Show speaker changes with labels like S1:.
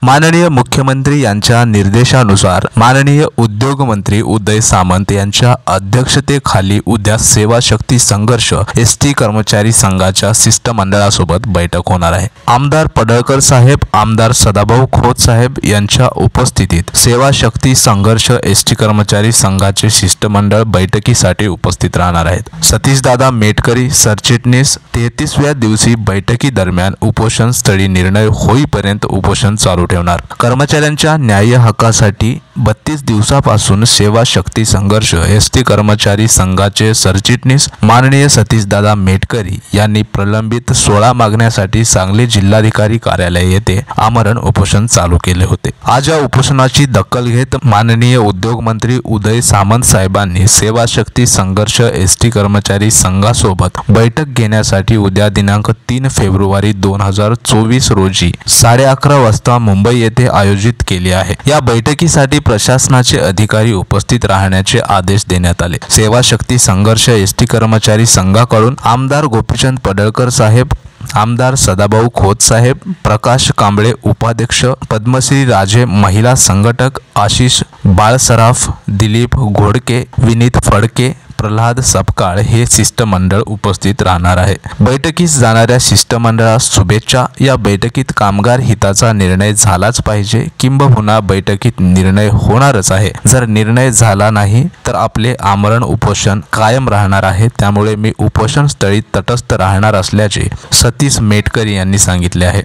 S1: माननीय मुख्यमंत्री यांच्या निर्देशानुसार माननीय उद्योग मंत्री उदय सामंत यांच्या अध्यक्षतेखाली उद्या सेवा शक्ती संघर्ष एसटी कर्मचारी संघाच्या शिष्टमंडळासोबत बैठक होणार आहे। आमदार पडळकर साहेब, आमदार सदाभाऊ खोत साहेब यांच्या उपस्थितीत सेवा शक्ती संघर्ष एसटी कर्मचारी संघाचे शिष्टमंडळ बैठकीसाठी उपस्थित राहणार आहेत। सतीशदादा मेटकरी सरचिटणीस 33व्या दिवशी बैठकी दरम्यान उपोषण स्थळी निर्णय होईपर्यंत उपोषण चालू ठेवणार। कर्मचाऱ्यांच्या न्याय हक्कासाठी 32 दिवसापासून सेवा शक्ती संघर्ष एसटी कर्मचारी संघाचे सरचिटणीस माननीय सतीशदादा मेटकरी यांनी प्रलंबित 16 मागण्यासाठी सांगली जिल्हाधिकारी कार्यालय येथे आमरण उपोषण चालू केले होते। आज या उपोषणाची दखल घेत माननीय उद्योग मंत्री उदय सामंत साहेबांनी सेवा शक्ती संघर्ष एसटी कर्मचारी संघासोबत बैठक घेण्यासाठी उद्या दिनांक 3 फेब्रुवारी 2024 रोजी 11:30 वाजता मुंबई येथे आयोजित केली आहे। या बैठकीसाठी प्रशासनाचे अधिकारी उपस्थित राहण्याचे आदेश देण्यात आले। सेवा शक्ती संघर्ष एसटी कर्मचारी संघाकडून आमदार गोपीचंद पडळकर साहेब, आमदार सदाभाऊ खोत साहेब, प्रकाश कांबळे उपाध्यक्ष, पद्मश्री राजे महिला संघटक आशिष बाळसराफ, दिलीप घोडके, विनीत फडके, प्रल्हाद सपकाळ हे शिष्टमंडळ उपस्थित राहणार आहे। बैठकीस जाणाऱ्या शिष्टमंडळास शुभेच्छा। या बैठकीत कामगार हिताचा निर्णय झालाच पाहिजे, किंबहुना बैठकीत निर्णय होणारच आहे। जर निर्णय झाला नाही तर आपले आमरण उपोषण कायम राहणार आहे। त्यामुळे मी उपोषण स्थळी तटस्थ राहणार असल्याचे सतीश मेटकरी यांनी सांगितले आहे।